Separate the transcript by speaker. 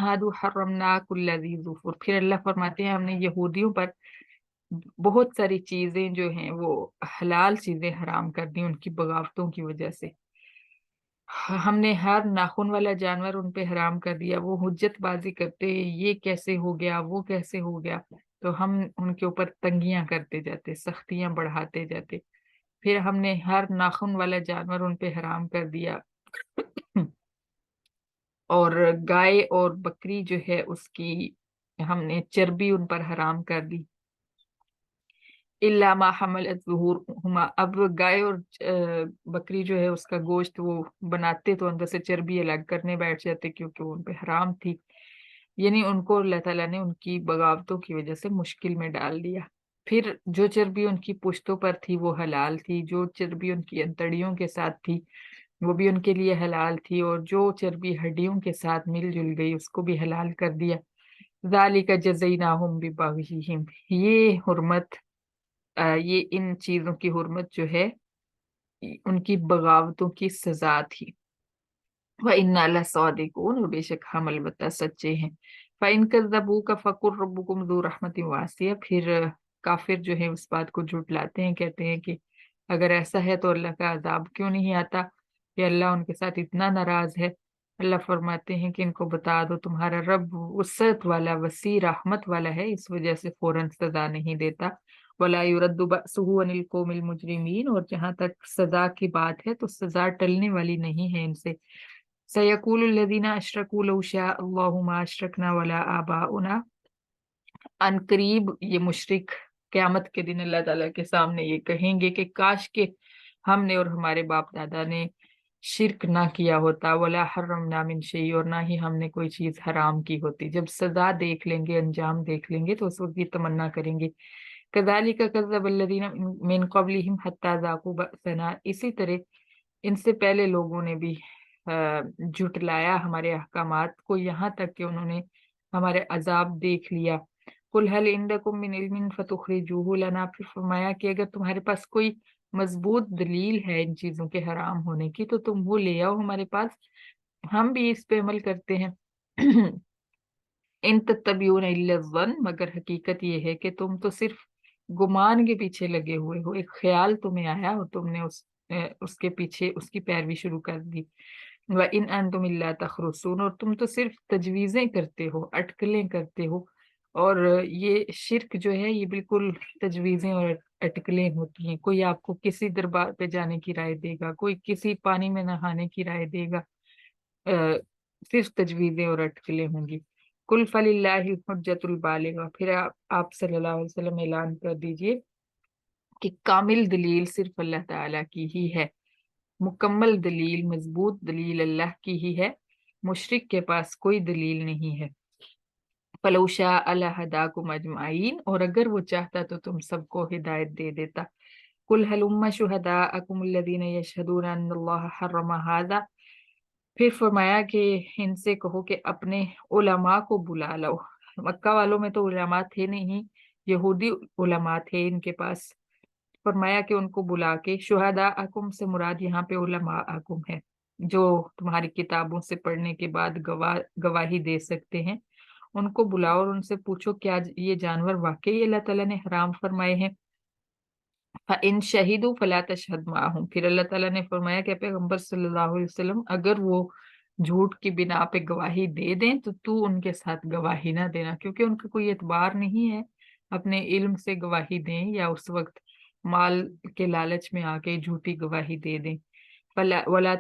Speaker 1: हादू हर्रमना कुल्ला ज़ी ज़ुफ़ुर, फिर अल्लाह फरमाते हैं हमने यहूदियों पर बहुत सारी चीजें जो हैं वो हलाल चीजें हराम कर दी उनकी बगावतों की वजह से। हमने हर नाखून वाला जानवर उन पे हराम कर दिया। वो हुज्जतबाजी करते, ये कैसे हो गया, वो कैसे हो गया, तो हम उनके ऊपर तंगियां करते जाते, सख्तियां बढ़ाते जाते। फिर हमने हर नाखून वाला जानवर उन पे हराम कर दिया। और गाय और बकरी जो है उसकी हमने चर्बी उन पर हराम कर दी। इल्ला मा हमलत ज़ुहूरुहुमा, अब गाय और बकरी जो है उसका गोश्त वो बनाते तो अंदर से चर्बी अलग करने बैठ जाते क्योंकि वो उन पे हराम थी। यानी उनको अल्लाह ताला ने उनकी बगावतों की वजह से मुश्किल में डाल दिया। फिर जो चर्बी उनकी पुश्तों पर थी वो हलाल थी, जो चर्बी उनकी अंतड़ियों के साथ थी वो भी उनके लिए हलाल थी, और जो चर्बी हड्डियों के साथ मिलजुल गई उसको भी हलाल कर दिया। ज़ालिका जज़ैनाहुम बिबग़यहिम, ये हुर्मत ये इन चीजों की हुर्मत जो है उनकी बगावतों की सजा थी। व इन्ना लसादिकून, और बेशक हम अलबत्ता सच्चे हैं। फ़इन कज़्ज़बूका फ़क़ुल रब्बुकुम ज़ू रहमतिन वासिया, फिर काफिर जो है उस बात को झुठलाते हैं, कहते हैं कि अगर ऐसा है तो अल्लाह का अजाब क्यों नहीं आता, कि अल्लाह उनके साथ इतना नाराज है। अल्लाह फरमाते हैं कि इनको बता दो तुम्हारा रब वसअत वाला, वसी रहमत वाला है, इस वजह से फौरन सजा नहीं देता। वला युरद्दु बअसुहु अनिल कौमिल मुजरिमीन, और जहां तक सजा की बात है तो सजा टलने वाली नहीं है इनसे। सयक़ूलुल लज़ीना अशरकू लौ शाअ अल्लाहु मा अशरकना वला आबाउना, अनकरीब ये मुशरिक क़यामत के दिन अल्लाह ताला के सामने ये कहेंगे कि काश के हमने और हमारे बाप दादा ने शिरक ना किया होता, वला हर्रमना मिन शै, और ना ही हमने कोई चीज हराम की होती। जब सजा देख लेंगे, अंजाम देख लेंगे, तो उस वक्त ये तमन्ना करेंगे। कज़ालिका कज़्ज़बल लज़ीना मिन क़ब्लिहिम हत्ता ज़ाक़ू बअसना, इसी तरह इनसे पहले लोगों ने भी झुटलाया हमारे अहकामात को, यहाँ तक कि उन्होंने हमारे अजाब देख लिया। कुल हल इंदकुम मिन इल्मिन फतुखरिजूहु लना, फिर फरमाया कि अगर तुम्हारे पास कोई मजबूत दलील है इन चीजों के हराम होने की तो तुम वो ले आओ हमारे पास, हम भी इस पे अमल करते हैं। इन तत्तबिऊन इल्ला ज़न्न, मगर हकीकत ये है कि तुम तो सिर्फ गुमान के पीछे लगे हुए हो। एक ख्याल तुम्हें आया और तुमने उसके पीछे उसकी पैरवी शुरू कर दी। व इन अंतुम इल्ला तखरुसून, और तुम तो सिर्फ तजवीजें करते हो, अटकलें करते हो। और ये शिर्क जो है ये बिल्कुल तजवीजें और अटकलें होती हैं। कोई आपको किसी दरबार पे जाने की राय देगा, कोई किसी पानी में नहाने की राय देगा, अ, सिर्फ तजवीजें और अटकलें होंगी। कुल फलिल्लाहिल हुज्जतुल बालिगा, फिर आप सल्लल्लाहु अलैहि वसल्लम ऐलान कर दीजिए कि कामिल दलील सिर्फ अल्लाह ताला की ही है, मुकम्मल दलील, मजबूत दलील अल्लाह की ही है। मुशरिक के पास कोई दलील नहीं है। फलौ शाअ लहदाकुम अजमाइन, और अगर वो चाहता तो तुम सबको हिदायत दे देता। कुल हलुम्मा शुहदाअकुम अल्लज़ीना यशहदूना अन्नल्लाह हर्रम हाज़ा, फिर फरमाया कि इनसे कहो कि अपने उलमा को बुला लो। मक्का वालों में तो उलमा थे नहीं, यहूदी उलमा थे इनके पास। फरमाया कि उनको बुला के, शुहदा अकुम से मुराद यहाँ पे उलमा अकुम है, जो तुम्हारी किताबों से पढ़ने के बाद गवाही दे सकते हैं। उनको बुलाओ और उनसे पूछो क्या ये जानवर वाकई अल्लाह ताला ने हराम फरमाए हैं। इन शहीदू फला तशहद माहूम, फिर अल्लाह ताला ने फरमाया कि पैगंबर सल्लल्लाहु अलैहि वसल्लम अगर वो झूठ की बिना पे गवाही दे दें तो तू उनके साथ गवाही ना देना, क्योंकि उनका कोई एतबार नहीं है अपने इल्म से गवाही दें या उस वक्त माल के लालच में आके झूठी गवाही दे दें। फला वला